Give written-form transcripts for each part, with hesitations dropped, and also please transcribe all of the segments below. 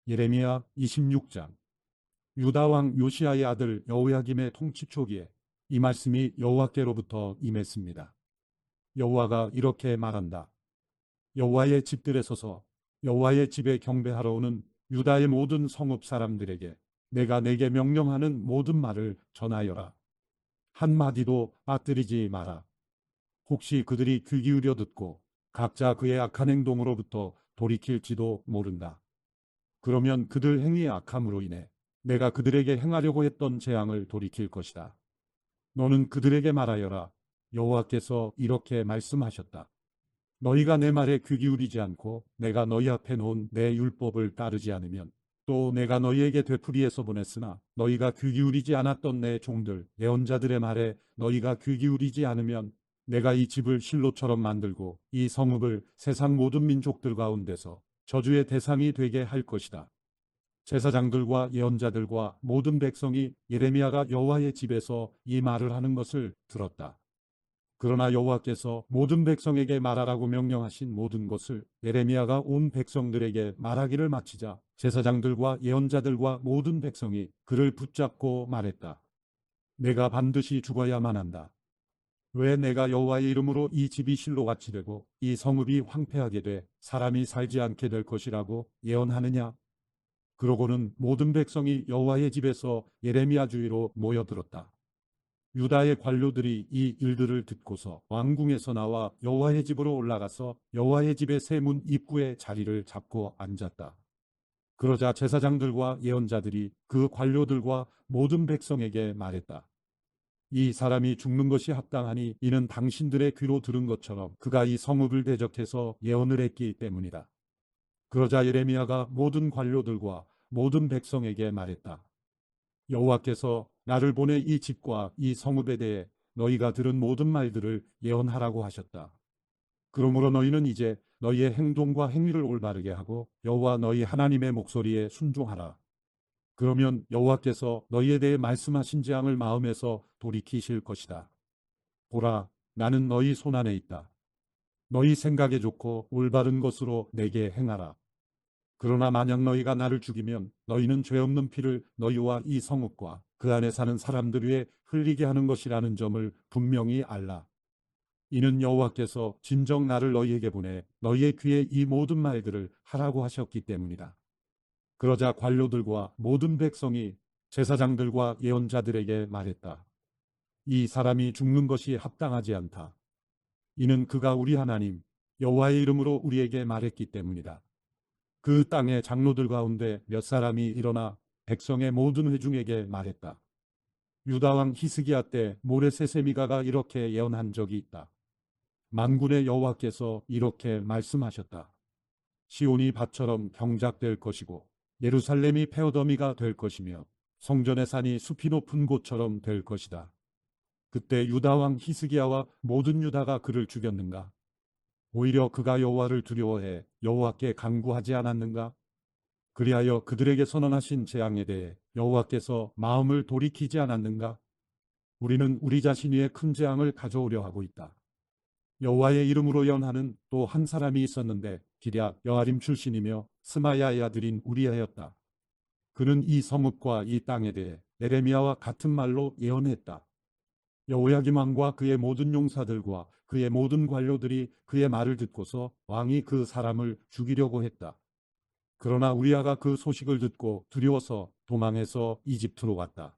예레미야 26장. 유다 왕 요시야의 아들 여호야김의 통치 초기에 이 말씀이 여호와께로부터 임했습니다. 여호와가 이렇게 말한다. 여호와의 집들에 서서 여호와의 집에 경배하러 오는 유다의 모든 성읍 사람들에게 내가 내게 명령하는 모든 말을 전하여라. 한마디도 빠뜨리지 마라. 혹시 그들이 귀 기울여 듣고 각자 그의 악한 행동으로부터 돌이킬지도 모른다. 그러면 그들 행위의 악함으로 인해 내가 그들에게 행하려고 했던 재앙을 돌이킬 것이다. 너는 그들에게 말하여라. 여호와께서 이렇게 말씀하셨다. 너희가 내 말에 귀 기울이지 않고 내가 너희 앞에 놓은 내 율법을 따르지 않으면, 또 내가 너희에게 되풀이해서 보냈으나 너희가 귀 기울이지 않았던 내 종들 예언자들의 말에 너희가 귀 기울이지 않으면 내가 이 집을 실로처럼 만들고 이 성읍을 세상 모든 민족들 가운데서 저주의 대상이 되게 할 것이다. 제사장들과 예언자들과 모든 백성이 예레미야가 여호와의 집에서 이 말을 하는 것을 들었다. 그러나 여호와께서 모든 백성에게 말하라고 명령하신 모든 것을 예레미야가 온 백성들에게 말하기를 마치자 제사장들과 예언자들과 모든 백성이 그를 붙잡고 말했다. 내가 반드시 죽어야만 한다. 왜 내가 여호와의 이름으로 이 집이 실로같이 되고 이 성읍이 황폐하게 돼 사람이 살지 않게 될 것이라고 예언하느냐? 그러고는 모든 백성이 여호와의 집에서 예레미야 주위로 모여들었다. 유다의 관료들이 이 일들을 듣고서 왕궁에서 나와 여호와의 집으로 올라가서 여호와의 집의 세문 입구에 자리를 잡고 앉았다. 그러자 제사장들과 예언자들이 그 관료들과 모든 백성에게 말했다. 이 사람이 죽는 것이 합당하니 이는 당신들의 귀로 들은 것처럼 그가 이 성읍을 대적해서 예언을 했기 때문이다. 그러자 예레미야가 모든 관료들과 모든 백성에게 말했다. 여호와께서 나를 보내 이 집과 이 성읍에 대해 너희가 들은 모든 말들을 예언하라고 하셨다. 그러므로 너희는 이제 너희의 행동과 행위를 올바르게 하고 여호와 너희 하나님의 목소리에 순종하라. 그러면 여호와께서 너희에 대해 말씀하신 재앙을 마음에서 돌이키실 것이다. 보라, 나는 너희 손안에 있다. 너희 생각에 좋고 올바른 것으로 내게 행하라. 그러나 만약 너희가 나를 죽이면 너희는 죄 없는 피를 너희와 이 성읍과 그 안에 사는 사람들 위에 흘리게 하는 것이라는 점을 분명히 알라. 이는 여호와께서 진정 나를 너희에게 보내 너희의 귀에 이 모든 말들을 하라고 하셨기 때문이다. 그러자 관료들과 모든 백성이 제사장들과 예언자들에게 말했다. 이 사람이 죽는 것이 합당하지 않다. 이는 그가 우리 하나님 여호와의 이름으로 우리에게 말했기 때문이다. 그 땅의 장로들 가운데 몇 사람이 일어나 백성의 모든 회중에게 말했다. 유다 왕 히스기야 때 모레세세미가가 이렇게 예언한 적이 있다. 만군의 여호와께서 이렇게 말씀하셨다. 시온이 밭처럼 경작될 것이고 예루살렘이 페어더미가 될 것이며 성전의 산이 숲이 높은 곳처럼 될 것이다. 그때 유다 왕 히스기야와 모든 유다가 그를 죽였는가? 오히려 그가 여호와를 두려워해 여호와께 간구하지 않았는가? 그리하여 그들에게 선언하신 재앙에 대해 여호와께서 마음을 돌이키지 않았는가? 우리는 우리 자신 위에 큰 재앙을 가져오려 하고 있다. 여호와의 이름으로 예언하는 또 한 사람이 있었는데 기럇 여아림 출신이며 스마야의 아들인 우리아였다. 그는 이 성읍과 이 땅에 대해 예레미야와 같은 말로 예언했다. 여호야김 왕과 그의 모든 용사들과 그의 모든 관료들이 그의 말을 듣고서 왕이 그 사람을 죽이려고 했다. 그러나 우리아가 그 소식을 듣고 두려워서 도망해서 이집트로 갔다.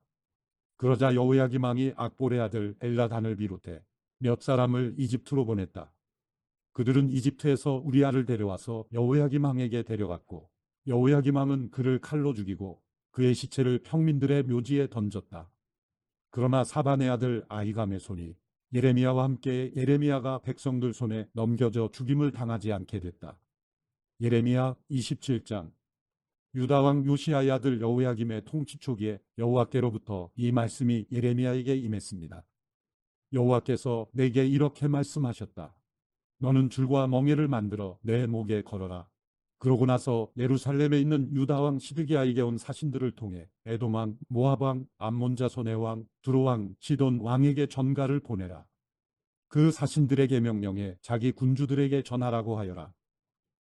그러자 여호야김 왕이 악볼의 아들 엘라단을 비롯해 몇 사람을 이집트로 보냈다. 그들은 이집트에서 우리아를 데려와서 여호야김 왕에게 데려갔고 여호야김 왕은 그를 칼로 죽이고 그의 시체를 평민들의 묘지에 던졌다. 그러나 사반의 아들 아히감의 손이 예레미야와 함께 예레미야가 백성들 손에 넘겨져 죽임을 당하지 않게 됐다. 예레미야 27장. 유다 왕 요시야의 아들 여호야김의 통치 초기에 여호와께로부터 이 말씀이 예레미야에게 임했습니다. 여호와께서 내게 이렇게 말씀하셨다. 너는 줄과 멍에를 만들어 내 목에 걸어라. 그러고 나서 예루살렘에 있는 유다 왕 시드기야에게 온 사신들을 통해 에돔 왕, 모압 왕, 암몬 자손의 왕, 두로 왕, 시돈 왕에게 전가를 보내라. 그 사신들에게 명령해 자기 군주들에게 전하라고 하여라.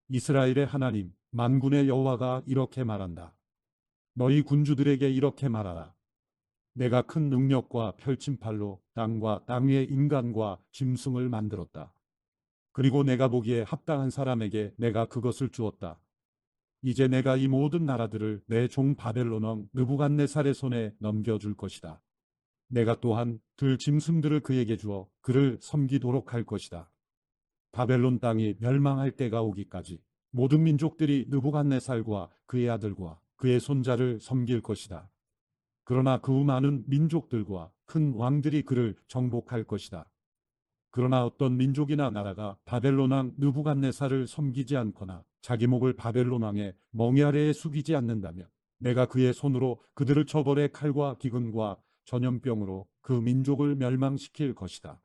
이스라엘의 하나님 만군의 여호와가 이렇게 말한다. 너희 군주들에게 이렇게 말하라. 내가 큰 능력과 펼친 팔로 땅과 땅 위의 인간과 짐승을 만들었다. 그리고 내가 보기에 합당한 사람에게 내가 그것을 주었다. 이제 내가 이 모든 나라들을 내 종 바벨론 왕 느부갓네살의 손에 넘겨줄 것이다. 내가 또한 들 짐승들을 그에게 주어 그를 섬기도록 할 것이다. 바벨론 땅이 멸망할 때가 오기까지 모든 민족들이 느부갓네살과 그의 아들과 그의 손자를 섬길 것이다. 그러나 그 후 많은 민족들과 큰 왕들이 그를 정복할 것이다. 그러나 어떤 민족이나 나라가 바벨론 왕 느부갓네살을 섬기지 않거나 자기 목을 바벨론 왕의 멍에 아래에 숙이지 않는다면 내가 그의 손으로 그들을 처벌해 칼과 기근과 전염병으로 그 민족을 멸망시킬 것이다.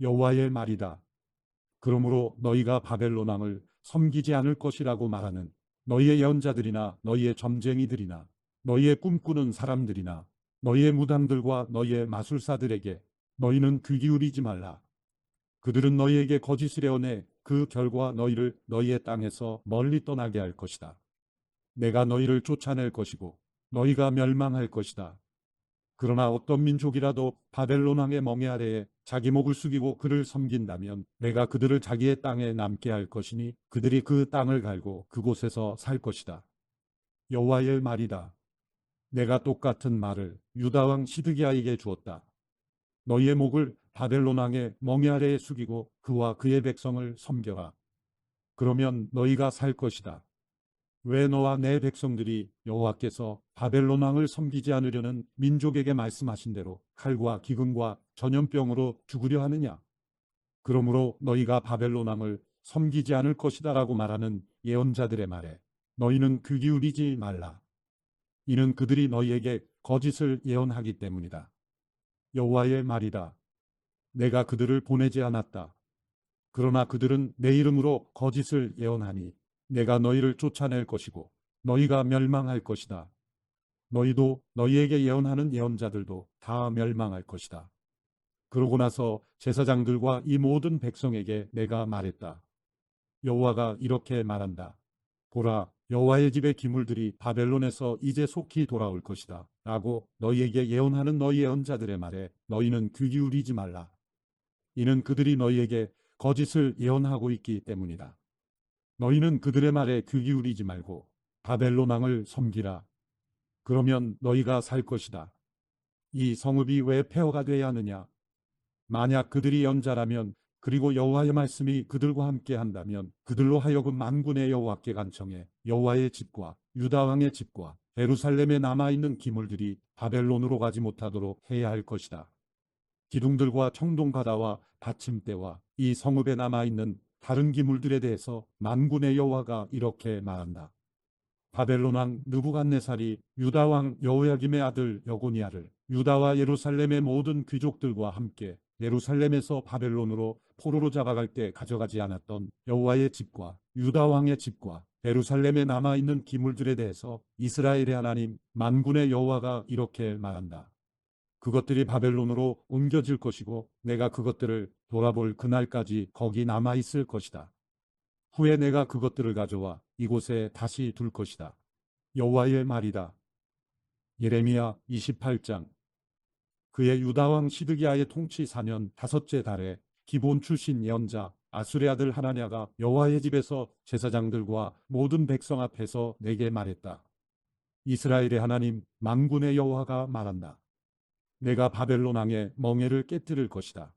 여호와의 말이다. 그러므로 너희가 바벨론 왕을 섬기지 않을 것이라고 말하는 너희의 예언자들이나 너희의 점쟁이들이나 너희의 꿈꾸는 사람들이나 너희의 무당들과 너희의 마술사들에게 너희는 귀 기울이지 말라. 그들은 너희에게 거짓을 애워내 그 결과 너희를 너희의 땅에서 멀리 떠나게 할 것이다. 내가 너희를 쫓아낼 것이고 너희가 멸망할 것이다. 그러나 어떤 민족이라도 바벨론 왕의 멍에 아래에 자기 목을 숙이고 그를 섬긴다면 내가 그들을 자기의 땅에 남게 할 것이니 그들이 그 땅을 갈고 그곳에서 살 것이다. 여호와의 말이다. 내가 똑같은 말을 유다 왕 시드기야에게 주었다. 너희의 목을 바벨론 왕의 멍에 아래에 숙이고 그와 그의 백성을 섬겨라. 그러면 너희가 살 것이다. 왜 너와 내 백성들이 여호와께서 바벨론 왕을 섬기지 않으려는 민족에게 말씀하신 대로 칼과 기근과 전염병으로 죽으려 하느냐? 그러므로 너희가 바벨론 왕을 섬기지 않을 것이다라고 말하는 예언자들의 말에 너희는 귀 기울이지 말라. 이는 그들이 너희에게 거짓을 예언하기 때문이다. 여호와의 말이다. 내가 그들을 보내지 않았다. 그러나 그들은 내 이름으로 거짓을 예언하니 내가 너희를 쫓아낼 것이고 너희가 멸망할 것이다. 너희도 너희에게 예언하는 예언자들도 다 멸망할 것이다. 그러고 나서 제사장들과 이 모든 백성에게 내가 말했다. 여호와가 이렇게 말한다. 보라, 여호와의 집의 기물들이 바벨론에서 이제 속히 돌아올 것이다. 라고 너희에게 예언하는 너희 예언자들의 말에 너희는 귀 기울이지 말라. 이는 그들이 너희에게 거짓을 예언하고 있기 때문이다. 너희는 그들의 말에 귀 기울이지 말고 바벨론 왕을 섬기라. 그러면 너희가 살 것이다. 이 성읍이 왜 폐허가 되어야 하느냐? 만약 그들이 연자라면 그리고 여호와의 말씀이 그들과 함께 한다면 그들로 하여금 만군의 여호와께 간청해 여호와의 집과 유다 왕의 집과 예루살렘에 남아있는 기물들이 바벨론으로 가지 못하도록 해야 할 것이다. 기둥들과 청동바다와 받침대와 이 성읍에 남아있는 다른 기물들에 대해서 만군의 여호와가 이렇게 말한다. 바벨론 왕 느부갓네살이 유다 왕 여호야김의 아들 여고니아를 유다와 예루살렘의 모든 귀족들과 함께 예루살렘에서 바벨론으로 포로로 잡아갈 때 가져가지 않았던 여호와의 집과 유다 왕의 집과 예루살렘에 남아있는 기물들에 대해서 이스라엘의 하나님 만군의 여호와가 이렇게 말한다. 그것들이 바벨론으로 옮겨질 것이고 내가 그것들을 돌아볼 그날까지 거기 남아있을 것이다. 후에 내가 그것들을 가져와 이곳에 다시 둘 것이다. 여호와의 말이다. 예레미야 28장. 그의 유다왕 시드기야의 통치 4년 5째 달에 기본 출신 예언자 아술의 아들 하나냐가 여호와의 집에서 제사장들과 모든 백성 앞에서 내게 말했다. 이스라엘의 하나님 만군의 여호와가 말한다. 내가 바벨론 왕의 멍에를 깨뜨릴 것이다.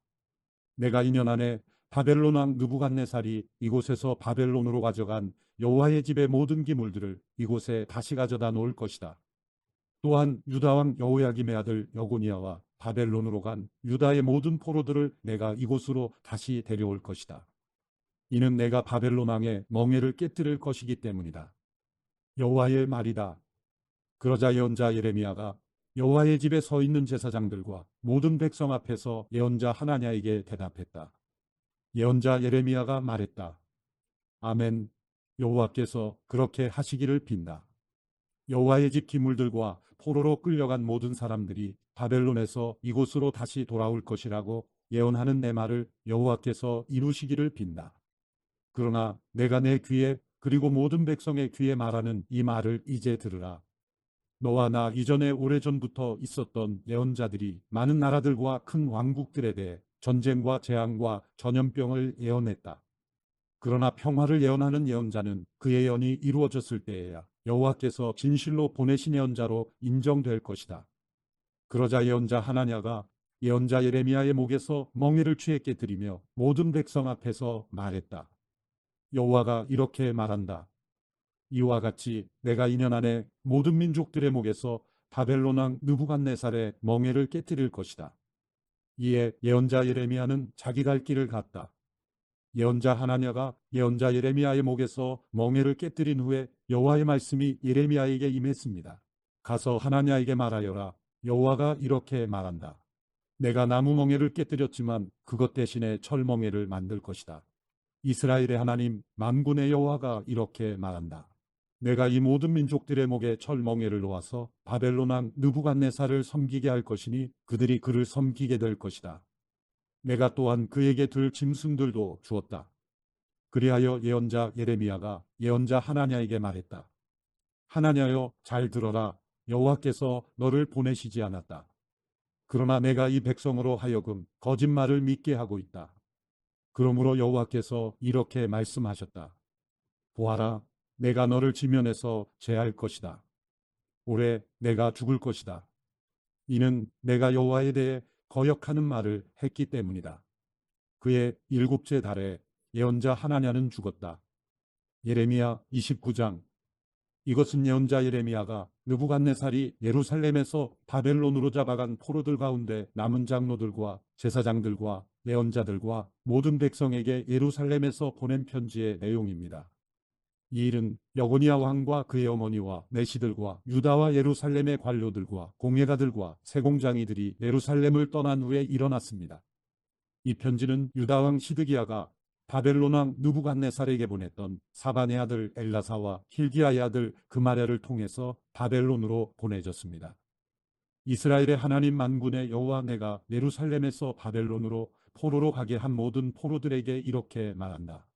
내가 2년 안에 바벨론 왕 느부갓네살이 이곳에서 바벨론으로 가져간 여호와의 집의 모든 기물들을 이곳에 다시 가져다 놓을 것이다. 또한 유다 왕 여호야김의 아들 여고니아와 바벨론으로 간 유다의 모든 포로들을 내가 이곳으로 다시 데려올 것이다. 이는 내가 바벨론 왕의 멍에를 깨뜨릴 것이기 때문이다. 여호와의 말이다. 그러자 예언자 예레미야가 여호와의 집에 서 있는 제사장들과 모든 백성 앞에서 예언자 하나냐에게 대답했다. 예언자 예레미야가 말했다. 아멘. 여호와께서 그렇게 하시기를 빈다. 여호와의 집 기물들과 포로로 끌려간 모든 사람들이 바벨론에서 이곳으로 다시 돌아올 것이라고 예언하는 내 말을 여호와께서 이루시기를 빈다. 그러나 내가 내 귀에 그리고 모든 백성의 귀에 말하는 이 말을 이제 들으라. 너와 나 이전에 오래전부터 있었던 예언자들이 많은 나라들과 큰 왕국들에 대해 전쟁과 재앙과 전염병을 예언했다. 그러나 평화를 예언하는 예언자는 그 예언이 이루어졌을 때에야 여호와께서 진실로 보내신 예언자로 인정될 것이다. 그러자 예언자 하나냐가 예언자 예레미야의 목에서 멍에를 취해 깨뜨리며 모든 백성 앞에서 말했다. 여호와가 이렇게 말한다. 이와 같이 내가 2년 안에 모든 민족들의 목에서 바벨론 왕 느부갓네살의 멍에를 깨뜨릴 것이다. 이에 예언자 예레미야는 자기 갈 길을 갔다. 예언자 하나냐가 예언자 예레미야의 목에서 멍에를 깨뜨린 후에 여호와의 말씀이 예레미야에게 임했습니다. 가서 하나냐에게 말하여라. 여호와가 이렇게 말한다. 내가 나무 멍에를 깨뜨렸지만 그것 대신에 철 멍에를 만들 것이다. 이스라엘의 하나님 만군의 여호와가 이렇게 말한다. 내가 이 모든 민족들의 목에 철 멍에를 놓아서 바벨론 왕 느부갓네살을 섬기게 할 것이니 그들이 그를 섬기게 될 것이다. 내가 또한 그에게 들 짐승들도 주었다. 그리하여 예언자 예레미야가 예언자 하나냐에게 말했다. 하나냐여 잘 들어라. 여호와께서 너를 보내시지 않았다. 그러나 내가 이 백성으로 하여금 거짓말을 믿게 하고 있다. 그러므로 여호와께서 이렇게 말씀하셨다. 보아라, 내가 너를 지면에서 제할 것이다. 올해 내가 죽을 것이다. 이는 내가 여호와에 대해 거역하는 말을 했기 때문이다. 그의 7째 달에 예언자 하나냐는 죽었다. 예레미야 29장. 이것은 예언자 예레미야가 느부갓네살이 예루살렘에서 바벨론으로 잡아간 포로들 가운데 남은 장로들과 제사장들과 예언자들과 모든 백성에게 예루살렘에서 보낸 편지의 내용입니다. 이 일은 여고니야 왕과 그의 어머니와 내시들과 유다와 예루살렘의 관료들과 공예가들과 세공장이들이 예루살렘을 떠난 후에 일어났습니다. 이 편지는 유다 왕 시드기야가 바벨론 왕 느부갓네살에게 보냈던 사반의 아들 엘라사와 힐기야의 아들 그마랴를 통해서 바벨론으로 보내졌습니다. 이스라엘의 하나님 만군의 여호와 내가 예루살렘에서 바벨론으로 포로로 가게 한 모든 포로들에게 이렇게 말한다.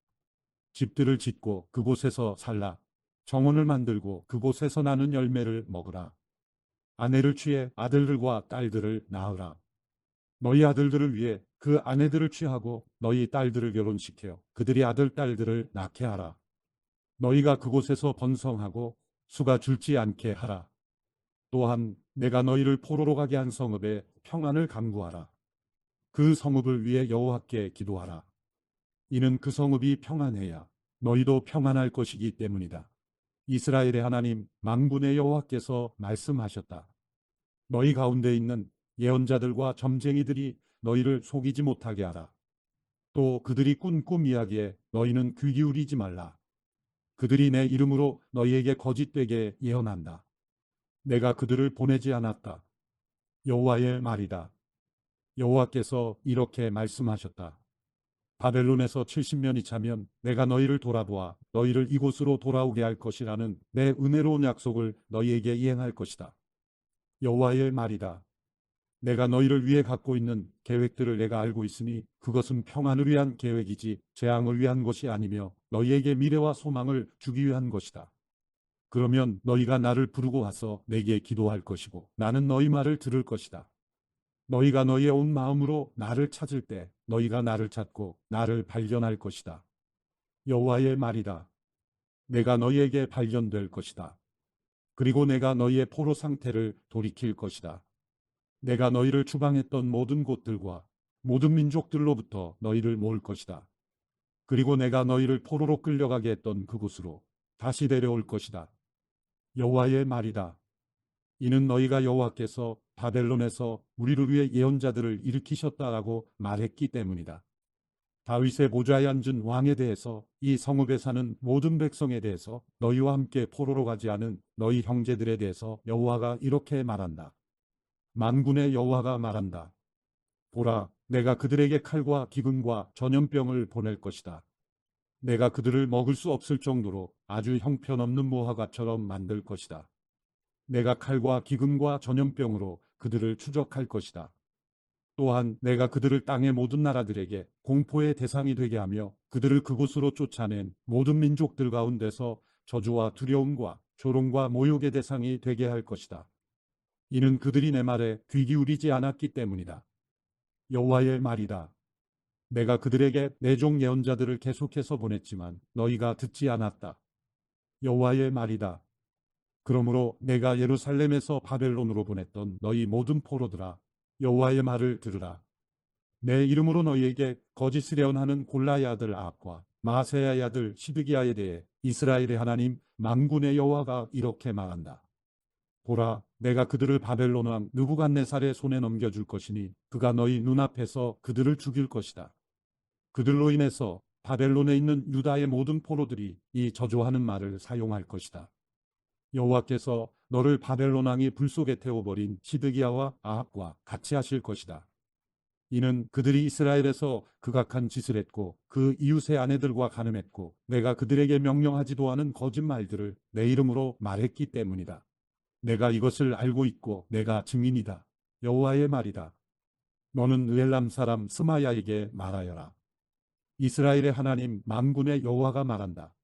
집들을 짓고 그곳에서 살라. 정원을 만들고 그곳에서 나는 열매를 먹으라. 아내를 취해 아들들과 딸들을 낳으라. 너희 아들들을 위해 그 아내들을 취하고 너희 딸들을 결혼시켜 그들이 아들, 딸들을 낳게 하라. 너희가 그곳에서 번성하고 수가 줄지 않게 하라. 또한 내가 너희를 포로로 가게 한 성읍에 평안을 강구하라. 그 성읍을 위해 여호와께 기도하라. 이는 그 성읍이 평안해야 너희도 평안할 것이기 때문이다. 이스라엘의 하나님 만군의 여호와께서 말씀하셨다. 너희 가운데 있는 예언자들과 점쟁이들이 너희를 속이지 못하게 하라. 또 그들이 꾼 꿈 이야기에 너희는 귀 기울이지 말라. 그들이 내 이름으로 너희에게 거짓되게 예언한다. 내가 그들을 보내지 않았다. 여호와의 말이다. 여호와께서 이렇게 말씀하셨다. 바벨론에서 70년이 차면 내가 너희를 돌아보아 너희를 이곳으로 돌아오게 할 것이라는 내 은혜로운 약속을 너희에게 이행할 것이다. 여호와의 말이다. 내가 너희를 위해 갖고 있는 계획들을 내가 알고 있으니 그것은 평안을 위한 계획이지 재앙을 위한 것이 아니며 너희에게 미래와 소망을 주기 위한 것이다. 그러면 너희가 나를 부르고 와서 내게 기도할 것이고 나는 너희 말을 들을 것이다. 너희가 너희의 온 마음으로 나를 찾을 때 너희가 나를 찾고 나를 발견할 것이다. 여호와의 말이다. 내가 너희에게 발견될 것이다. 그리고 내가 너희의 포로 상태를 돌이킬 것이다. 내가 너희를 추방했던 모든 곳들과 모든 민족들로부터 너희를 모을 것이다. 그리고 내가 너희를 포로로 끌려가게 했던 그곳으로 다시 데려올 것이다. 여호와의 말이다. 이는 너희가 여호와께서 바벨론에서 우리를 위해 예언자들을 일으키셨다라고 말했기 때문이다. 다윗의 보좌에 앉은 왕에 대해서 이 성읍에 사는 모든 백성에 대해서 너희와 함께 포로로 가지 않은 너희 형제들에 대해서 여호와가 이렇게 말한다. 만군의 여호와가 말한다. 보라, 내가 그들에게 칼과 기근과 전염병을 보낼 것이다. 내가 그들을 먹을 수 없을 정도로 아주 형편없는 무화과처럼 만들 것이다. 내가 칼과 기근과 전염병으로 그들을 추적할 것이다. 또한 내가 그들을 땅의 모든 나라들에게 공포의 대상이 되게 하며 그들을 그곳으로 쫓아낸 모든 민족들 가운데서 저주와 두려움과 조롱과 모욕의 대상이 되게 할 것이다. 이는 그들이 내 말에 귀 기울이지 않았기 때문이다. 여호와의 말이다. 내가 그들에게 내 종 예언자들을 계속해서 보냈지만 너희가 듣지 않았다. 여호와의 말이다. 그러므로 내가 예루살렘에서 바벨론으로 보냈던 너희 모든 포로들아, 여호와의 말을 들으라. 내 이름으로 너희에게 거짓을 예언하는 골라의 아들 아합과 마세야의 아들 시드기야에 대해 이스라엘의 하나님 만군의 여호와가 이렇게 말한다. 보라, 내가 그들을 바벨론 왕 느부갓네살의 손에 넘겨줄 것이니 그가 너희 눈앞에서 그들을 죽일 것이다. 그들로 인해서 바벨론에 있는 유다의 모든 포로들이 이 저주하는 말을 사용할 것이다. 여호와께서 너를 바벨론 왕이 불 속에 태워버린 시드기야와 아합과 같이 하실 것이다. 이는 그들이 이스라엘에서 극악한 짓을 했고 그 이웃의 아내들과 간음했고 내가 그들에게 명령하지도 않은 거짓말들을 내 이름으로 말했기 때문이다. 내가 이것을 알고 있고 내가 증인이다. 여호와의 말이다. 너는 의엘람 사람 스마야에게 말하여라. 이스라엘의 하나님 만군의 여호와가 말한다.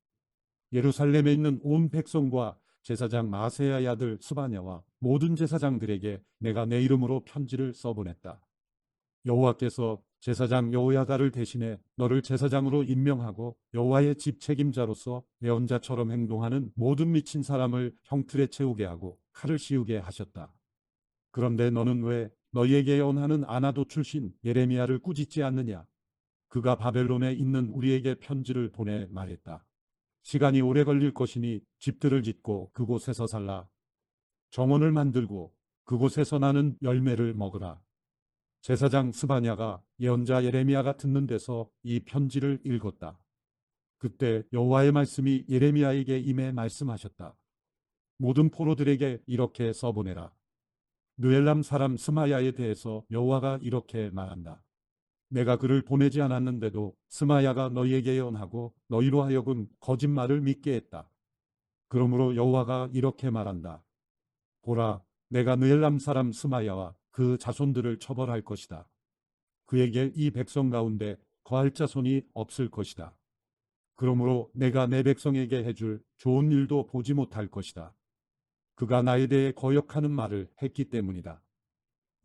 예루살렘에 있는 온 백성과 제사장 마세야의 아들 스바냐와 모든 제사장들에게 내가 내 이름으로 편지를 써보냈다. 여호와께서 제사장 여호야다를 대신해 너를 제사장으로 임명하고 여호와의 집 책임자로서 예언자처럼 행동하는 모든 미친 사람을 형틀에 채우게 하고 칼을 씌우게 하셨다. 그런데 너는 왜 너희에게 예언하는 아나도 출신 예레미야를 꾸짖지 않느냐? 그가 바벨론에 있는 우리에게 편지를 보내 말했다. 시간이 오래 걸릴 것이니 집들을 짓고 그곳에서 살라. 정원을 만들고 그곳에서 나는 열매를 먹으라. 제사장 스바냐가 예언자 예레미야가 듣는 데서 이 편지를 읽었다. 그때 여호와의 말씀이 예레미야에게 임해 말씀하셨다. 모든 포로들에게 이렇게 써보내라. 느엘람 사람 스마야에 대해서 여호와가 이렇게 말한다. 내가 그를 보내지 않았는데도 스마야가 너희에게 예언하고 너희로 하여금 거짓말을 믿게 했다. 그러므로 여호와가 이렇게 말한다. 보라, 내가 느엘람 사람 스마야와 그 자손들을 처벌할 것이다. 그에게 이 백성 가운데 거할 자손이 없을 것이다. 그러므로 내가 내 백성에게 해줄 좋은 일도 보지 못할 것이다. 그가 나에 대해 거역하는 말을 했기 때문이다.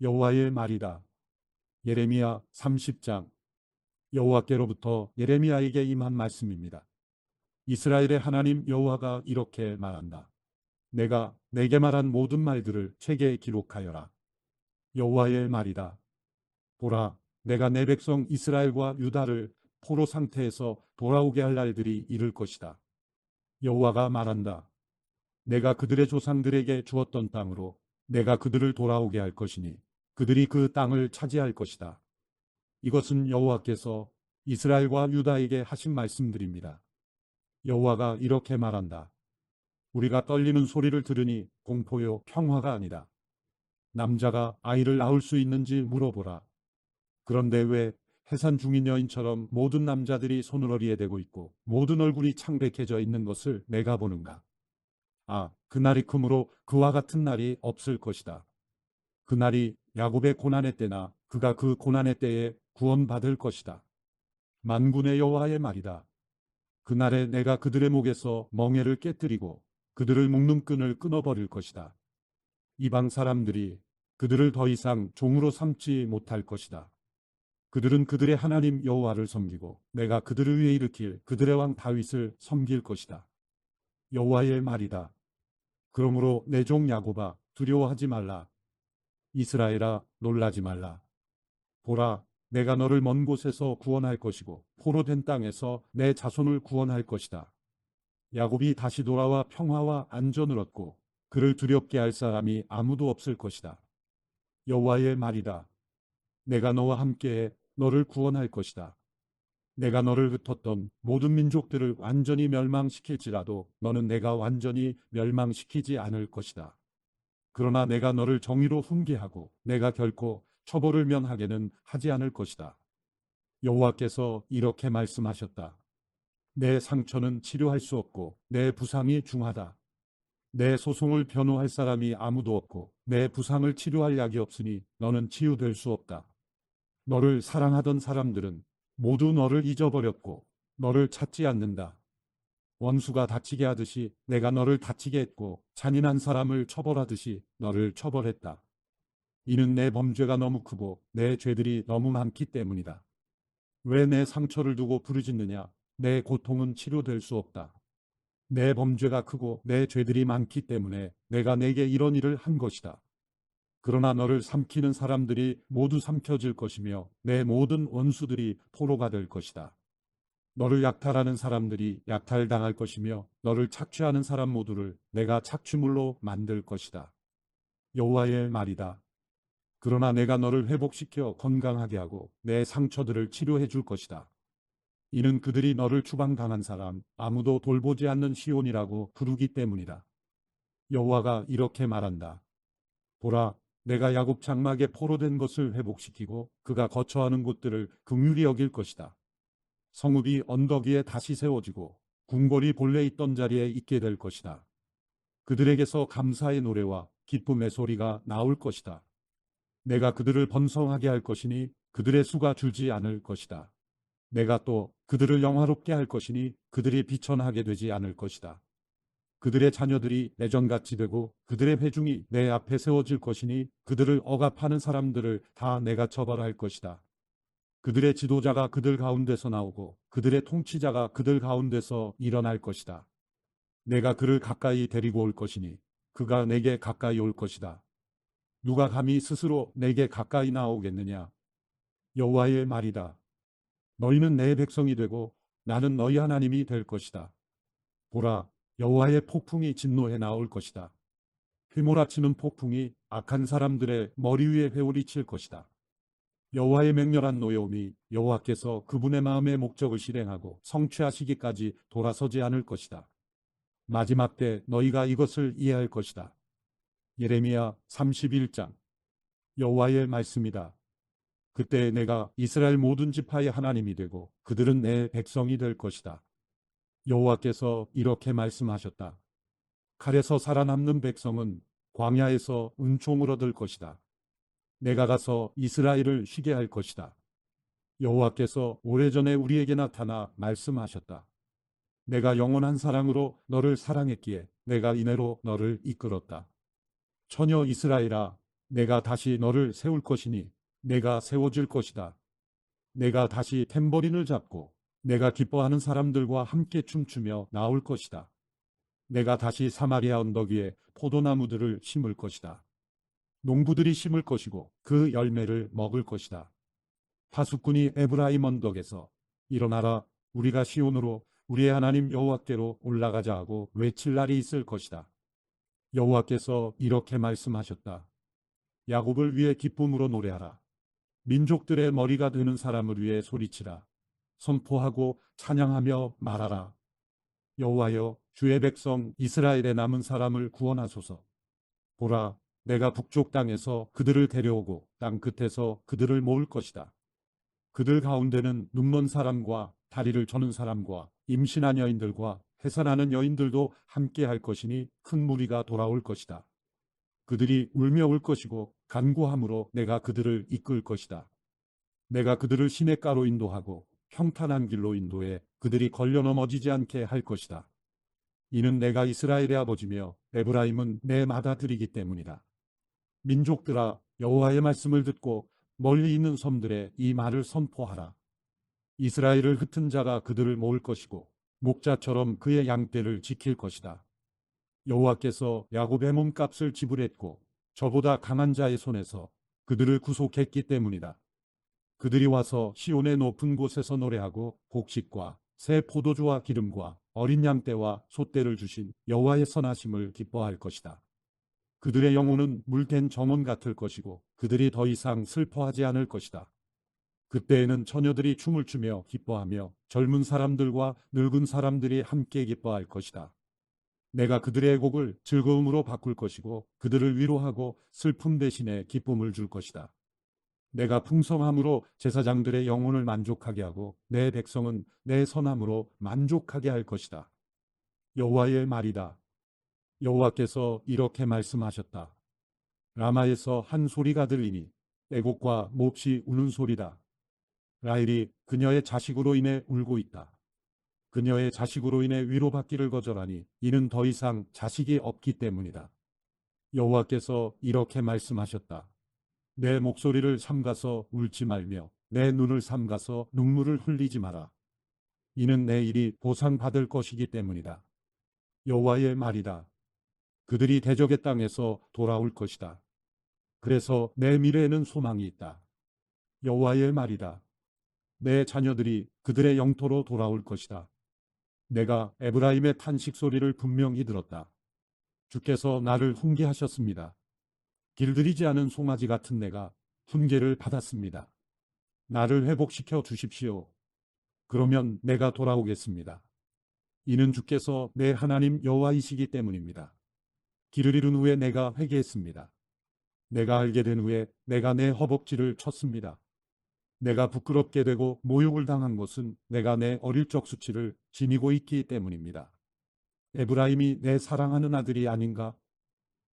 여호와의 말이다. 예레미야 30장. 여호와께로부터 예레미야에게 임한 말씀입니다. 이스라엘의 하나님 여호와가 이렇게 말한다. 내가 내게 말한 모든 말들을 책에 기록하여라. 여호와의 말이다. 보라, 내가 내 백성 이스라엘과 유다를 포로 상태에서 돌아오게 할 날들이 이를 것이다. 여호와가 말한다. 내가 그들의 조상들에게 주었던 땅으로 내가 그들을 돌아오게 할 것이니 그들이 그 땅을 차지할 것이다. 이것은 여호와께서 이스라엘과 유다에게 하신 말씀들입니다. 여호와가 이렇게 말한다. 우리가 떨리는 소리를 들으니 공포요 평화가 아니다. 남자가 아이를 낳을 수 있는지 물어보라. 그런데 왜 해산 중인 여인처럼 모든 남자들이 손으로리에 대고 있고 모든 얼굴이 창백해져 있는 것을 내가 보는가? 아, 그날이 크므로 그와 같은 날이 없을 것이다. 그날이 야곱의 고난의 때나 그가 그 고난의 때에 구원받을 것이다. 만군의 여호와의 말이다. 그날에 내가 그들의 목에서 멍에를 깨뜨리고 그들을 묶는 끈을 끊어버릴 것이다. 이방 사람들이 그들을 더 이상 종으로 삼지 못할 것이다. 그들은 그들의 하나님 여호와를 섬기고 내가 그들을 위해 일으킬 그들의 왕 다윗을 섬길 것이다. 여호와의 말이다. 그러므로 내 종 야곱아 두려워하지 말라. 이스라엘아 놀라지 말라. 보라, 내가 너를 먼 곳에서 구원할 것이고 포로된 땅에서 내 자손을 구원할 것이다. 야곱이 다시 돌아와 평화와 안전을 얻고 그를 두렵게 할 사람이 아무도 없을 것이다. 여호와의 말이다. 내가 너와 함께 너를 구원할 것이다. 내가 너를 흩었던 모든 민족들을 완전히 멸망시킬지라도 너는 내가 완전히 멸망시키지 않을 것이다. 그러나 내가 너를 정의로 훈계하고 내가 결코 처벌을 면하게는 하지 않을 것이다. 여호와께서 이렇게 말씀하셨다. 내 상처는 치료할 수 없고 내 부상이 중하다. 내 소송을 변호할 사람이 아무도 없고 내 부상을 치료할 약이 없으니 너는 치유될 수 없다. 너를 사랑하던 사람들은 모두 너를 잊어버렸고 너를 찾지 않는다. 원수가 다치게 하듯이 내가 너를 다치게 했고 잔인한 사람을 처벌하듯이 너를 처벌했다. 이는 내 범죄가 너무 크고 내 죄들이 너무 많기 때문이다. 왜 내 상처를 두고 부르짖느냐? 내 고통은 치료될 수 없다. 내 범죄가 크고 내 죄들이 많기 때문에 내가 내게 이런 일을 한 것이다. 그러나 너를 삼키는 사람들이 모두 삼켜질 것이며 내 모든 원수들이 포로가 될 것이다. 너를 약탈하는 사람들이 약탈당할 것이며 너를 착취하는 사람 모두를 내가 착취물로 만들 것이다. 여호와의 말이다. 그러나 내가 너를 회복시켜 건강하게 하고 내 상처들을 치료해 줄 것이다. 이는 그들이 너를 추방당한 사람, 아무도 돌보지 않는 시온이라고 부르기 때문이다. 여호와가 이렇게 말한다. 보라, 내가 야곱 장막에 포로된 것을 회복시키고 그가 거처하는 곳들을 긍휼히 여길 것이다. 성읍이 언덕 위에 다시 세워지고 궁궐이 본래 있던 자리에 있게 될 것이다. 그들에게서 감사의 노래와 기쁨의 소리가 나올 것이다. 내가 그들을 번성하게 할 것이니 그들의 수가 줄지 않을 것이다. 내가 또 그들을 영화롭게 할 것이니 그들이 비천하게 되지 않을 것이다. 그들의 자녀들이 내전같이 되고 그들의 회중이 내 앞에 세워질 것이니 그들을 억압하는 사람들을 다 내가 처벌할 것이다. 그들의 지도자가 그들 가운데서 나오고 그들의 통치자가 그들 가운데서 일어날 것이다. 내가 그를 가까이 데리고 올 것이니 그가 내게 가까이 올 것이다. 누가 감히 스스로 내게 가까이 나오겠느냐? 여호와의 말이다. 너희는 내 백성이 되고 나는 너희 하나님이 될 것이다. 보라, 여호와의 폭풍이 진노해 나올 것이다. 휘몰아치는 폭풍이 악한 사람들의 머리 위에 회오리칠 것이다. 여호와의 맹렬한 노여움이 여호와께서 그분의 마음의 목적을 실행하고 성취하시기까지 돌아서지 않을 것이다. 마지막 때 너희가 이것을 이해할 것이다. 예레미야 31장. 여호와의 말씀이다. 그때 내가 이스라엘 모든 지파의 하나님이 되고 그들은 내 백성이 될 것이다. 여호와께서 이렇게 말씀하셨다. 칼에서 살아남는 백성은 광야에서 은총을 얻을 것이다. 내가 가서 이스라엘을 쉬게 할 것이다. 여호와께서 오래전에 우리에게 나타나 말씀하셨다. 내가 영원한 사랑으로 너를 사랑했기에 내가 이내로 너를 이끌었다. 처녀 이스라엘아, 내가 다시 너를 세울 것이니 내가 세워질 것이다. 내가 다시 탬버린을 잡고 내가 기뻐하는 사람들과 함께 춤추며 나올 것이다. 내가 다시 사마리아 언덕 위에 포도나무들을 심을 것이다. 농부들이 심을 것이고 그 열매를 먹을 것이다. 파수꾼이 에브라임 언덕에서 일어나라, 우리가 시온으로 우리의 하나님 여호와께로 올라가자 하고 외칠 날이 있을 것이다. 여호와께서 이렇게 말씀하셨다. 야곱을 위해 기쁨으로 노래하라. 민족들의 머리가 되는 사람을 위해 소리치라. 선포하고 찬양하며 말하라. 여호와여, 주의 백성 이스라엘의 남은 사람을 구원하소서. 보라, 내가 북쪽 땅에서 그들을 데려오고 땅 끝에서 그들을 모을 것이다. 그들 가운데는 눈먼 사람과 다리를 저는 사람과 임신한 여인들과 해산하는 여인들도 함께 할 것이니 큰 무리가 돌아올 것이다. 그들이 울며 올 것이고 간구함으로 내가 그들을 이끌 것이다. 내가 그들을 시냇가로 인도하고 평탄한 길로 인도해 그들이 걸려 넘어지지 않게 할 것이다. 이는 내가 이스라엘의 아버지며 에브라임은 내 맏아들이기 때문이다. 민족들아, 여호와의 말씀을 듣고 멀리 있는 섬들에 이 말을 선포하라. 이스라엘을 흩은 자가 그들을 모을 것이고 목자처럼 그의 양떼를 지킬 것이다. 여호와께서 야곱의 몸값을 지불했고 저보다 강한 자의 손에서 그들을 구속했기 때문이다. 그들이 와서 시온의 높은 곳에서 노래하고 곡식과 새 포도주와 기름과 어린 양떼와 소떼를 주신 여호와의 선하심을 기뻐할 것이다. 그들의 영혼은 물된 정원 같을 것이고 그들이 더 이상 슬퍼하지 않을 것이다. 그때에는 처녀들이 춤을 추며 기뻐하며 젊은 사람들과 늙은 사람들이 함께 기뻐할 것이다. 내가 그들의 곡을 즐거움으로 바꿀 것이고 그들을 위로하고 슬픔 대신에 기쁨을 줄 것이다. 내가 풍성함으로 제사장들의 영혼을 만족하게 하고 내 백성은 내 선함으로 만족하게 할 것이다. 여호와의 말이다. 여호와께서 이렇게 말씀하셨다. 라마에서 한 소리가 들리니 애곡과 몹시 우는 소리다. 라헬이 그녀의 자식으로 인해 울고 있다. 그녀의 자식으로 인해 위로받기를 거절하니 이는 더 이상 자식이 없기 때문이다. 여호와께서 이렇게 말씀하셨다. 내 목소리를 삼가서 울지 말며 내 눈을 삼가서 눈물을 흘리지 마라. 이는 내 일이 보상받을 것이기 때문이다. 여호와의 말이다. 그들이 대적의 땅에서 돌아올 것이다. 그래서 내 미래에는 소망이 있다. 여호와의 말이다. 내 자녀들이 그들의 영토로 돌아올 것이다. 내가 에브라임의 탄식 소리를 분명히 들었다. 주께서 나를 훈계하셨습니다. 길들이지 않은 송아지 같은 내가 훈계를 받았습니다. 나를 회복시켜 주십시오. 그러면 내가 돌아오겠습니다. 이는 주께서 내 하나님 여호와이시기 때문입니다. 길을 잃은 후에 내가 회개했습니다. 내가 알게 된 후에 내가 내 허벅지를 쳤습니다. 내가 부끄럽게 되고 모욕을 당한 것은 내가 내 어릴 적 수치를 지니고 있기 때문입니다. 에브라임이 내 사랑하는 아들이 아닌가?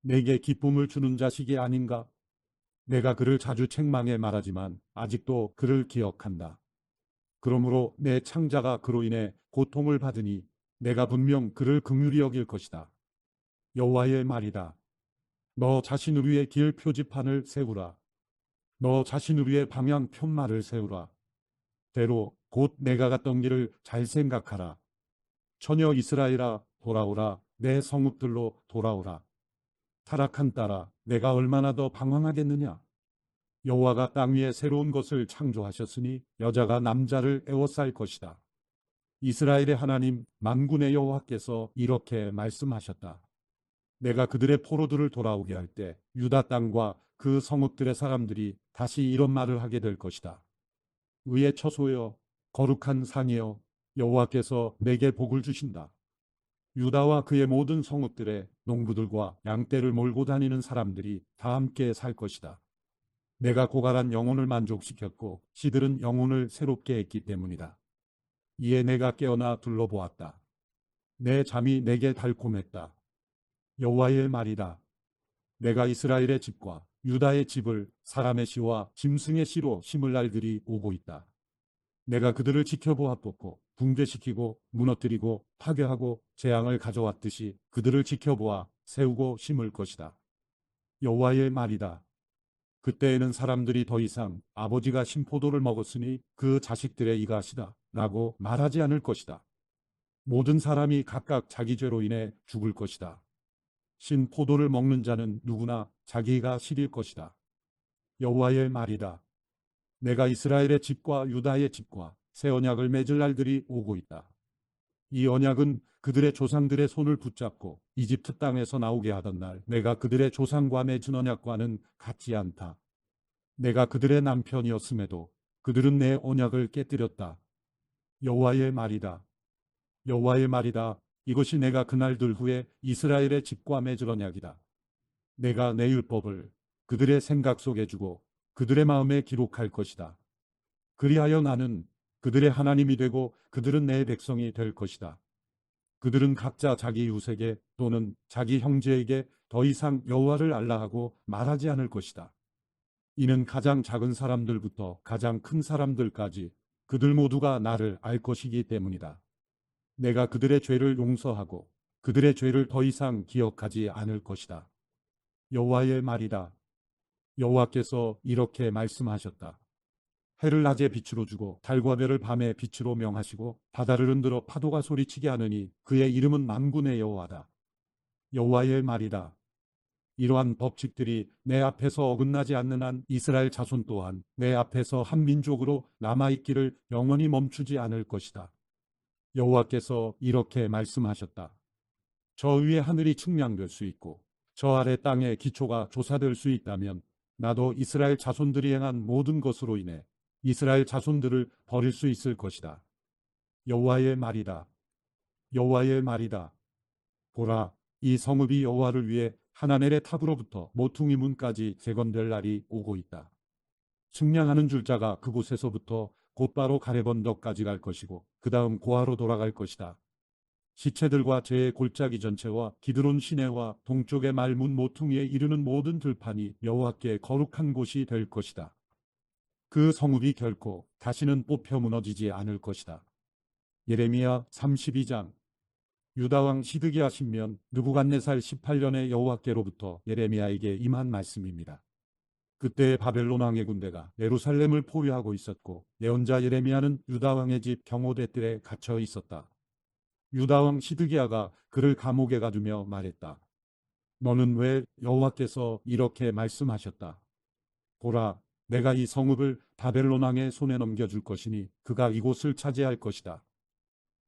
내게 기쁨을 주는 자식이 아닌가? 내가 그를 자주 책망해 말하지만 아직도 그를 기억한다. 그러므로 내 창자가 그로 인해 고통을 받으니 내가 분명 그를 긍휼히 여길 것이다. 여호와의 말이다. 너 자신을 위해 길 표지판을 세우라. 너 자신을 위해 방향 편말을 세우라. 대로 곧 내가 갔던 길을 잘 생각하라. 처녀 이스라엘아 돌아오라. 내 성읍들로 돌아오라. 타락한 딸아 내가 얼마나 더 방황하겠느냐. 여호와가 땅 위에 새로운 것을 창조하셨으니 여자가 남자를 애워쌀 것이다. 이스라엘의 하나님 만군의 여호와께서 이렇게 말씀하셨다. 내가 그들의 포로들을 돌아오게 할 때 유다 땅과 그 성읍들의 사람들이 다시 이런 말을 하게 될 것이다. 의의 처소여 거룩한 산이여 여호와께서 내게 복을 주신다. 유다와 그의 모든 성읍들의 농부들과 양떼를 몰고 다니는 사람들이 다 함께 살 것이다. 내가 고갈한 영혼을 만족시켰고 시들은 영혼을 새롭게 했기 때문이다. 이에 내가 깨어나 둘러보았다. 내 잠이 내게 달콤했다. 여호와의 말이다. 내가 이스라엘의 집과 유다의 집을 사람의 시와 짐승의 시로 심을 날들이 오고 있다. 내가 그들을 지켜보았고 붕괴시키고 무너뜨리고 파괴하고 재앙을 가져왔듯이 그들을 지켜보아 세우고 심을 것이다. 여호와의 말이다. 그때에는 사람들이 더 이상 아버지가 신 포도를 먹었으니 그 자식들의 이가시다 라고 말하지 않을 것이다. 모든 사람이 각각 자기 죄로 인해 죽을 것이다. 신 포도를 먹는 자는 누구나 자기가 시릴 것이다. 여호와의 말이다. 내가 이스라엘의 집과 유다의 집과 새 언약을 맺을 날들이 오고 있다. 이 언약은 그들의 조상들의 손을 붙잡고 이집트 땅에서 나오게 하던 날 내가 그들의 조상과 맺은 언약과는 같지 않다. 내가 그들의 남편이었음에도 그들은 내 언약을 깨뜨렸다. 여호와의 말이다. 여호와의 말이다. 이것이 내가 그날들 후에 이스라엘의 집과 맺을 언약이다. 내가 내 율법을 그들의 생각 속에 주고 그들의 마음에 기록할 것이다. 그리하여 나는 그들의 하나님이 되고 그들은 내 백성이 될 것이다. 그들은 각자 자기 이웃에게 또는 자기 형제에게 더 이상 여호와를 알라하고 말하지 않을 것이다. 이는 가장 작은 사람들부터 가장 큰 사람들까지 그들 모두가 나를 알 것이기 때문이다. 내가 그들의 죄를 용서하고 그들의 죄를 더 이상 기억하지 않을 것이다. 여호와의 말이다. 여호와께서 이렇게 말씀하셨다. 해를 낮에 빛으로 주고 달과 별을 밤에 빛으로 명하시고 바다를 흔들어 파도가 소리치게 하느니 그의 이름은 만군의 여호와다. 여호와의 말이다. 이러한 법칙들이 내 앞에서 어긋나지 않는 한 이스라엘 자손 또한 내 앞에서 한 민족으로 남아있기를 영원히 멈추지 않을 것이다. 여호와께서 이렇게 말씀하셨다. 저 위에 하늘이 측량될 수 있고 저 아래 땅의 기초가 조사될 수 있다면 나도 이스라엘 자손들이 행한 모든 것으로 인해 이스라엘 자손들을 버릴 수 있을 것이다. 여호와의 말이다. 여호와의 말이다. 보라, 이 성읍이 여호와를 위해 하나넬의 탑으로부터 모퉁이 문까지 재건될 날이 오고 있다. 측량하는 줄자가 그곳에서부터 곧바로 가레번더까지 갈 것이고 그 다음 고아로 돌아갈 것이다. 시체들과 재의 골짜기 전체와 기드론 시내와 동쪽의 말문 모퉁이에 이르는 모든 들판이 여호와께 거룩한 곳이 될 것이다. 그 성읍이 결코 다시는 뽑혀 무너지지 않을 것이다. 예레미야 32장. 유다왕 시드기야 신면 느부갓네살 18년에 여호와께로부터 예레미야에게 임한 말씀입니다. 그때 바벨론 왕의 군대가 예루살렘을 포위하고 있었고 예언자 예레미야는 유다왕의 집 경호대 뜰에 갇혀 있었다. 유다왕 시드기야가 그를 감옥에 가두며 말했다. 너는 왜 여호와께서 이렇게 말씀하셨다. 보라, 내가 이 성읍을 바벨론 왕의 손에 넘겨줄 것이니 그가 이곳을 차지할 것이다.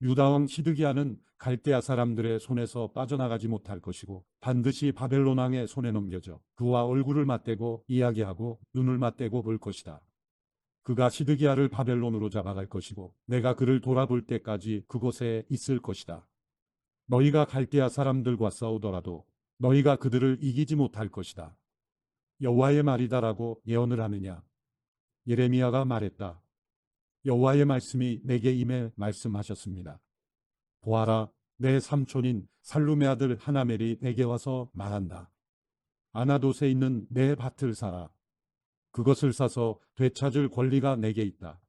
유다왕 시드기야는 갈대아 사람들의 손에서 빠져나가지 못할 것이고 반드시 바벨론 왕의 손에 넘겨져 그와 얼굴을 맞대고 이야기하고 눈을 맞대고 볼 것이다. 그가 시드기야를 바벨론으로 잡아갈 것이고 내가 그를 돌아볼 때까지 그곳에 있을 것이다. 너희가 갈대아 사람들과 싸우더라도 너희가 그들을 이기지 못할 것이다. 여호와의 말이다라고 예언을 하느냐. 예레미야가 말했다. 여호와의 말씀이 내게 임해 말씀하셨습니다. 보아라, 내 삼촌인 살룸의 아들 하나멜이 내게 와서 말한다. 아나돗에 있는 내 밭을 사라. 그것을 사서 되찾을 권리가 내게 있다.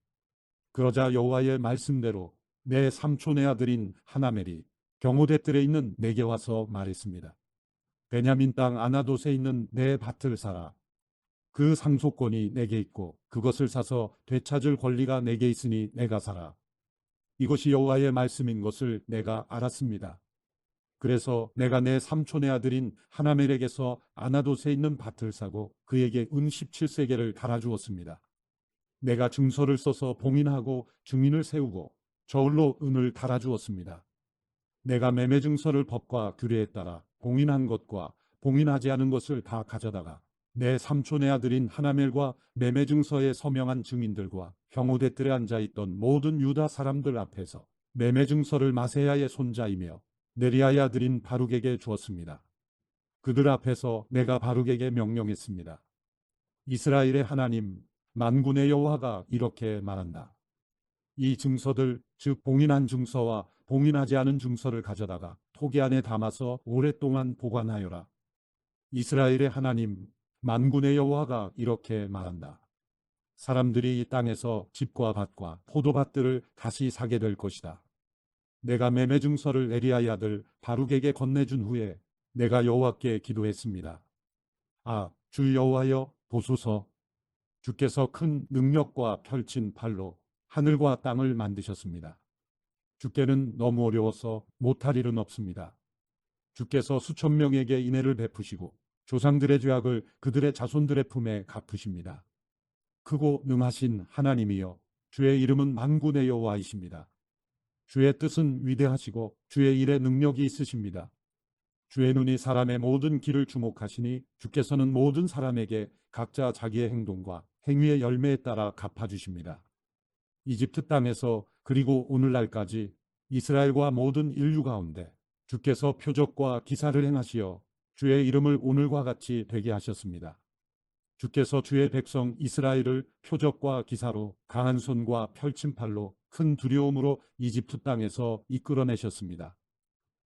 그러자 여호와의 말씀대로 내 삼촌의 아들인 하나멜이 경호대 뜰에 있는 내게 와서 말했습니다. 베냐민 땅 아나돗에 있는 내 밭을 사라. 그 상속권이 내게 있고 그것을 사서 되찾을 권리가 내게 있으니 내가 사라. 이것이 여호와의 말씀인 것을 내가 알았습니다. 그래서 내가 내 삼촌의 아들인 하나멜에게서 아나돗에 있는 밭을 사고 그에게 은 17세겔을 달아주었습니다. 내가 증서를 써서 봉인하고 증인을 세우고 저울로 은을 달아주었습니다. 내가 매매 증서를 법과 규례에 따라 봉인한 것과 봉인하지 않은 것을 다 가져다가 내 삼촌의 아들인 하나멜과 매매 증서에 서명한 증인들과 경호대 뜰에 앉아있던 모든 유다 사람들 앞에서 매매 증서를 마세야의 손자이며 네리야의 아들인 바룩에게 주었습니다. 그들 앞에서 내가 바룩에게 명령했습니다. 이스라엘의 하나님 만군의 여호와가 이렇게 말한다. 이 증서들 즉 봉인한 증서와 봉인하지 않은 증서를 가져다가 토기 안에 담아서 오랫동안 보관하여라. 이스라엘의 하나님 만군의 여호와가 이렇게 말한다. 사람들이 이 땅에서 집과 밭과 포도밭들을 다시 사게 될 것이다. 내가 매매 증서를 에리야의 아들 바룩에게 건네준 후에 내가 여호와께 기도했습니다. 아, 주 여호와여 보소서. 주께서 큰 능력과 펼친 팔로 하늘과 땅을 만드셨습니다. 주께는 너무 어려워서 못할 일은 없습니다. 주께서 수천 명에게 인애를 베푸시고 조상들의 죄악을 그들의 자손들의 품에 갚으십니다. 크고 능하신 하나님이여, 주의 이름은 만군의 여호와이십니다. 주의 뜻은 위대하시고 주의 일에 능력이 있으십니다. 주의 눈이 사람의 모든 길을 주목하시니 주께서는 모든 사람에게 각자 자기의 행동과 행위의 열매에 따라 갚아주십니다. 이집트 땅에서 그리고 오늘날까지 이스라엘과 모든 인류 가운데 주께서 표적과 기사를 행하시어 주의 이름을 오늘과 같이 되게 하셨습니다. 주께서 주의 백성 이스라엘을 표적과 기사로 강한 손과 펼친 팔로 큰 두려움으로 이집트 땅에서 이끌어내셨습니다.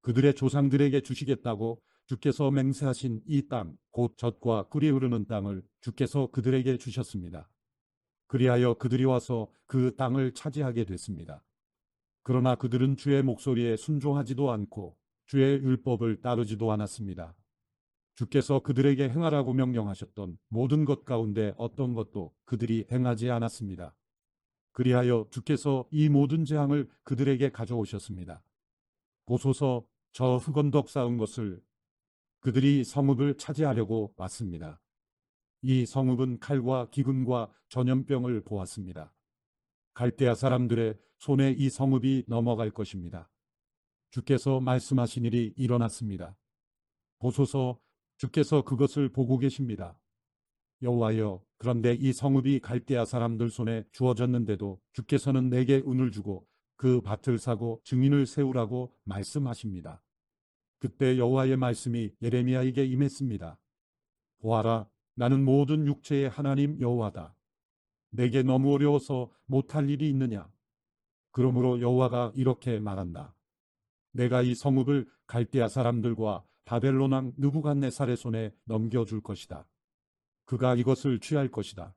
그들의 조상들에게 주시겠다고 주께서 맹세하신 이 땅, 곧 젖과 꿀이 흐르는 땅을 주께서 그들에게 주셨습니다. 그리하여 그들이 와서 그 땅을 차지하게 됐습니다. 그러나 그들은 주의 목소리에 순종하지도 않고 주의 율법을 따르지도 않았습니다. 주께서 그들에게 행하라고 명령하셨던 모든 것 가운데 어떤 것도 그들이 행하지 않았습니다. 그리하여 주께서 이 모든 재앙을 그들에게 가져오셨습니다. 보소서, 저 흑언덕 쌓은 것을. 그들이 성읍을 차지하려고 왔습니다. 이 성읍은 칼과 기근과 전염병을 보았습니다. 갈대아 사람들의 손에 이 성읍이 넘어갈 것입니다. 주께서 말씀하신 일이 일어났습니다. 보소서, 주께서 그것을 보고 계십니다. 여호와여, 그런데 이 성읍이 갈대아 사람들 손에 주어졌는데도 주께서는 내게 은을 주고 그 밭을 사고 증인을 세우라고 말씀하십니다. 그때 여호와의 말씀이 예레미야에게 임했습니다. 보아라, 나는 모든 육체의 하나님 여호와다. 내게 너무 어려워서 못할 일이 있느냐? 그러므로 여호와가 이렇게 말한다. 내가 이 성읍을 갈대아 사람들과 바벨론 왕 느부갓네살의 손에 넘겨줄 것이다. 그가 이것을 취할 것이다.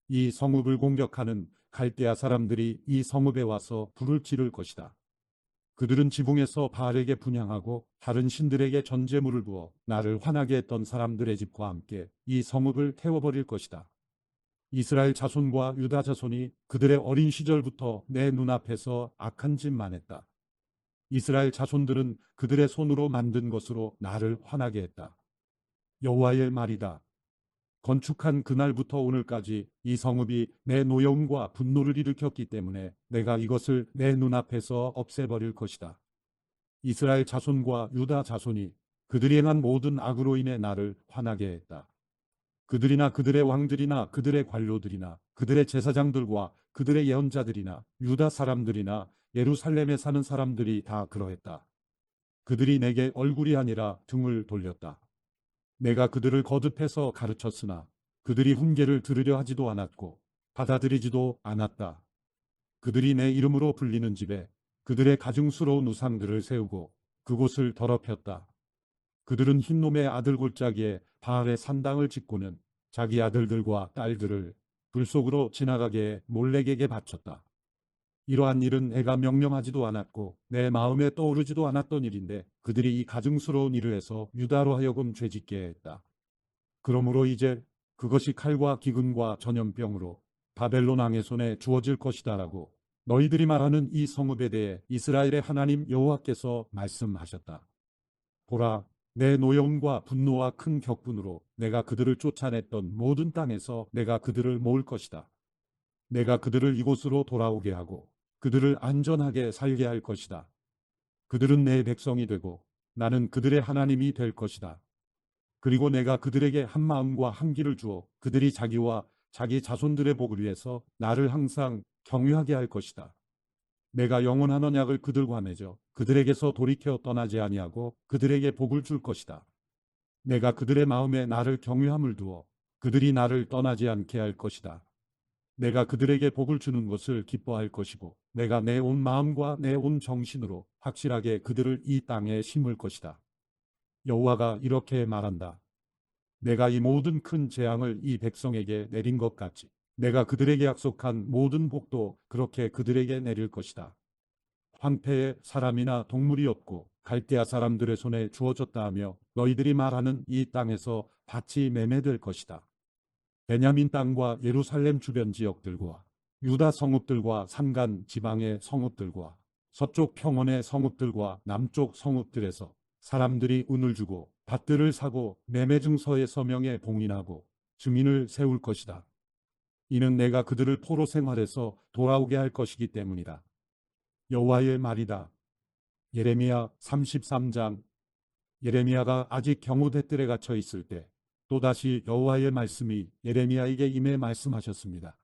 이 성읍을 공격하는 갈대아 사람들이 이 성읍에 와서 불을 지를 것이다. 그들은 지붕에서 바알에게 분향하고 다른 신들에게 전제물을 부어 나를 화나게 했던 사람들의 집과 함께 이 성읍을 태워버릴 것이다. 이스라엘 자손과 유다 자손이 그들의 어린 시절부터 내 눈앞에서 악한 짓만 했다. 이스라엘 자손들은 그들의 손으로 만든 것으로 나를 화나게 했다. 여호와의 말이다. 건축한 그날부터 오늘까지 이 성읍이 내 노여움과 분노를 일으켰기 때문에 내가 이것을 내 눈앞에서 없애버릴 것이다. 이스라엘 자손과 유다 자손이 그들이 행한 모든 악으로 인해 나를 화나게 했다. 그들이나 그들의 왕들이나 그들의 관료들이나 그들의 제사장들과 그들의 예언자들이나 유다 사람들이나 예루살렘에 사는 사람들이 다 그러했다. 그들이 내게 얼굴이 아니라 등을 돌렸다. 내가 그들을 거듭해서 가르쳤으나 그들이 훈계를 들으려 하지도 않았고 받아들이지도 않았다. 그들이 내 이름으로 불리는 집에 그들의 가증스러운 우상들을 세우고 그곳을 더럽혔다. 그들은 흰놈의 아들 골짜기에 바알의 산당을 짓고는 자기 아들들과 딸들을 불 속으로 지나가게 몰렉에게 바쳤다. 이러한 일은 내가 명령하지도 않았고 내 마음에 떠오르지도 않았던 일인데 그들이 이 가증스러운 일을 해서 유다로 하여금 죄짓게 했다. 그러므로 이제 그것이 칼과 기근과 전염병으로 바벨론 왕의 손에 주어질 것이다라고 너희들이 말하는 이 성읍에 대해 이스라엘의 하나님 여호와께서 말씀하셨다. 보라, 내 노여움과 분노와 큰 격분으로 내가 그들을 쫓아냈던 모든 땅에서 내가 그들을 모을 것이다. 내가 그들을 이곳으로 돌아오게 하고 그들을 안전하게 살게 할 것이다. 그들은 내 백성이 되고 나는 그들의 하나님이 될 것이다. 그리고 내가 그들에게 한 마음과 한 길을 주어 그들이 자기와 자기 자손들의 복을 위해서 나를 항상 경유하게 할 것이다. 내가 영원한 언약을 그들과 맺어 그들에게서 돌이켜 떠나지 아니하고 그들에게 복을 줄 것이다. 내가 그들의 마음에 나를 경유함을 두어 그들이 나를 떠나지 않게 할 것이다. 내가 그들에게 복을 주는 것을 기뻐할 것이고 내가 내 온 마음과 내 온 정신으로 확실하게 그들을 이 땅에 심을 것이다. 여호와가 이렇게 말한다. 내가 이 모든 큰 재앙을 이 백성에게 내린 것 같이 내가 그들에게 약속한 모든 복도 그렇게 그들에게 내릴 것이다. 황폐에 사람이나 동물이 없고 갈대아 사람들의 손에 주어졌다 하며 너희들이 말하는 이 땅에서 밭이 매매될 것이다. 베냐민 땅과 예루살렘 주변 지역들과 유다 성읍들과 산간 지방의 성읍들과 서쪽 평원의 성읍들과 남쪽 성읍들에서 사람들이 운을 주고 밭들을 사고 매매 증서의 서명에 봉인하고 증인을 세울 것이다. 이는 내가 그들을 포로 생활에서 돌아오게 할 것이기 때문이다. 여호와의 말이다. 예레미야 33장. 예레미야가 아직 경호대 뜰에 갇혀 있을 때 또다시 여호와의 말씀이 예레미야에게 임해 말씀하셨습니다.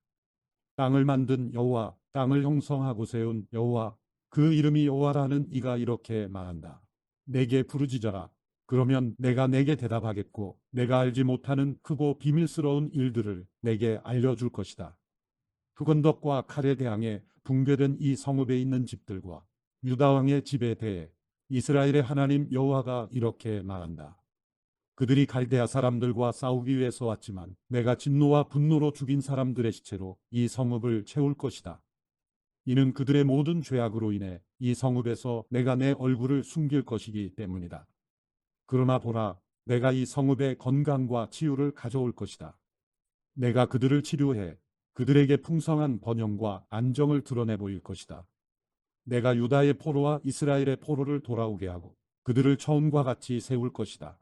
땅을 만든 여호와, 땅을 형성하고 세운 여호와, 그 이름이 여호와라는 이가 이렇게 말한다. 내게 부르짖어라. 그러면 내가 내게 대답하겠고 내가 알지 못하는 크고 비밀스러운 일들을 내게 알려줄 것이다. 흑언덕과 칼에 대항해 붕괴된 이 성읍에 있는 집들과 유다 왕의 집에 대해 이스라엘의 하나님 여호와가 이렇게 말한다. 그들이 갈대아 사람들과 싸우기 위해서 왔지만 내가 진노와 분노로 죽인 사람들의 시체로 이 성읍을 채울 것이다. 이는 그들의 모든 죄악으로 인해 이 성읍에서 내가 내 얼굴을 숨길 것이기 때문이다. 그러나 보라, 내가 이 성읍의 건강과 치유를 가져올 것이다. 내가 그들을 치료해 그들에게 풍성한 번영과 안정을 드러내 보일 것이다. 내가 유다의 포로와 이스라엘의 포로를 돌아오게 하고 그들을 처음과 같이 세울 것이다.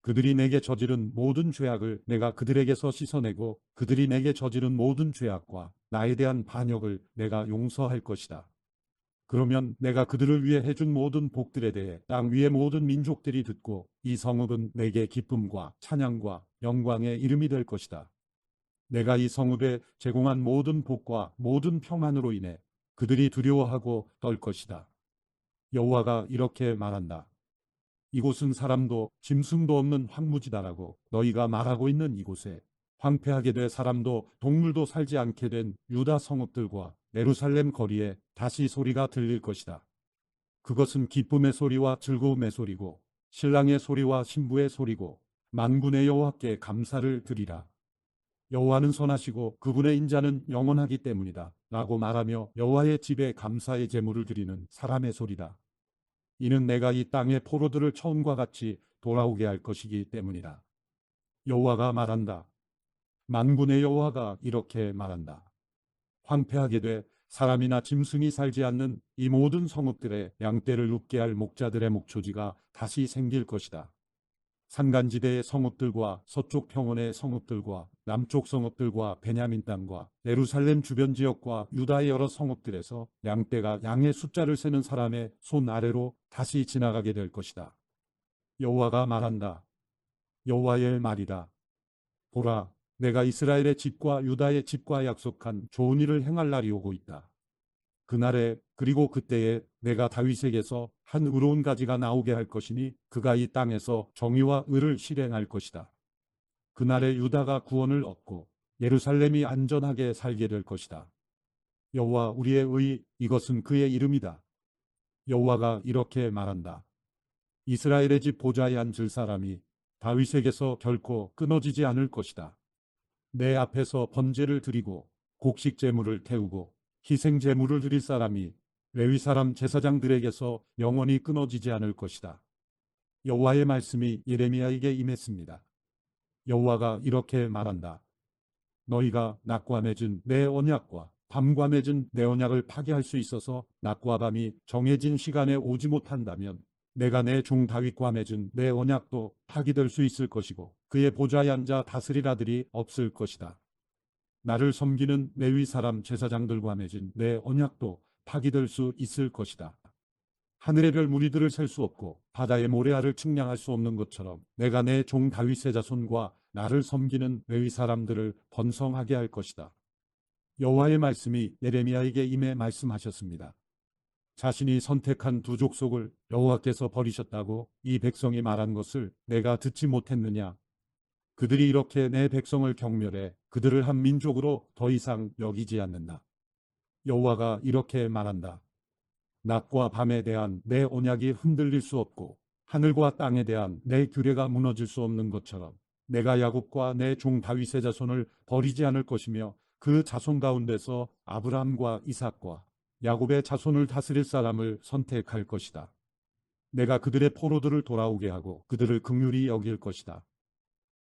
그들이 내게 저지른 모든 죄악을 내가 그들에게서 씻어내고 그들이 내게 저지른 모든 죄악과 나에 대한 반역을 내가 용서할 것이다. 그러면 내가 그들을 위해 해준 모든 복들에 대해 땅 위의 모든 민족들이 듣고 이 성읍은 내게 기쁨과 찬양과 영광의 이름이 될 것이다. 내가 이 성읍에 제공한 모든 복과 모든 평안으로 인해 그들이 두려워하고 떨 것이다. 여호와가 이렇게 말한다. 이곳은 사람도 짐승도 없는 황무지다라고 너희가 말하고 있는 이곳에 황폐하게 돼 사람도 동물도 살지 않게 된 유다 성읍들과 예루살렘 거리에 다시 소리가 들릴 것이다. 그것은 기쁨의 소리와 즐거움의 소리고 신랑의 소리와 신부의 소리고 만군의 여호와께 감사를 드리라. 여호와는 선하시고 그분의 인자는 영원하기 때문이다. 라고 말하며 여호와의 집에 감사의 제물을 드리는 사람의 소리다. 이는 내가 이 땅의 포로들을 처음과 같이 돌아오게 할 것이기 때문이다. 여호와가 말한다. 만군의 여호와가 이렇게 말한다. 황폐하게 돼 사람이나 짐승이 살지 않는 이 모든 성읍들의 양떼를 눕게 할 목자들의 목초지가 다시 생길 것이다. 산간지대의 성읍들과 서쪽 평원의 성읍들과 남쪽 성읍들과 베냐민 땅과 예루살렘 주변 지역과 유다의 여러 성읍들에서 양떼가 양의 숫자를 세는 사람의 손 아래로 다시 지나가게 될 것이다. 여호와가 말한다. 여호와의 말이다. 보라, 내가 이스라엘의 집과 유다의 집과 약속한 좋은 일을 행할 날이 오고 있다. 그날에 그리고 그때에 내가 다윗에게서 한 의로운 가지가 나오게 할 것이니 그가 이 땅에서 정의와 의를 실행할 것이다. 그날에 유다가 구원을 얻고 예루살렘이 안전하게 살게 될 것이다. 여호와 우리의 의, 이것은 그의 이름이다. 여호와가 이렇게 말한다. 이스라엘의 집 보좌에 앉을 사람이 다윗에게서 결코 끊어지지 않을 것이다. 내 앞에서 번제를 드리고 곡식 제물을 태우고 희생 제물을 드릴 사람이 레위 사람 제사장들에게서 영원히 끊어지지 않을 것이다. 여호와의 말씀이 예레미야에게 임했습니다. 여호와가 이렇게 말한다. 너희가 낮과 맺은 내 언약과 밤과 맺은 내 언약을 파괴할 수 있어서 낮과 밤이 정해진 시간에 오지 못한다면 내가 내 종 다윗과 맺은 내 언약도 파기될 수 있을 것이고 그의 보좌에 앉아 다스릴 아들이 없을 것이다. 나를 섬기는 레위 사람 제사장들과 맺은 내 언약도 파기될 수 있을 것이다. 하늘의 별 무리들을 셀 수 없고 바다의 모래알을 측량할 수 없는 것처럼 내가 내 종 다윗의 자손과 나를 섬기는 레위 사람들을 번성하게 할 것이다. 여호와의 말씀이 예레미야에게 임해 말씀하셨습니다. 자신이 선택한 두 족속을 여호와께서 버리셨다고 이 백성이 말한 것을 내가 듣지 못했느냐? 그들이 이렇게 내 백성을 경멸해 그들을 한 민족으로 더 이상 여기지 않는다. 여호와가 이렇게 말한다. 낮과 밤에 대한 내 언약이 흔들릴 수 없고 하늘과 땅에 대한 내 규례가 무너질 수 없는 것처럼 내가 야곱과 내 종 다윗의 자손을 버리지 않을 것이며 그 자손 가운데서 아브라함과 이삭과 야곱의 자손을 다스릴 사람을 선택할 것이다. 내가 그들의 포로들을 돌아오게 하고 그들을 긍휼히 여길 것이다.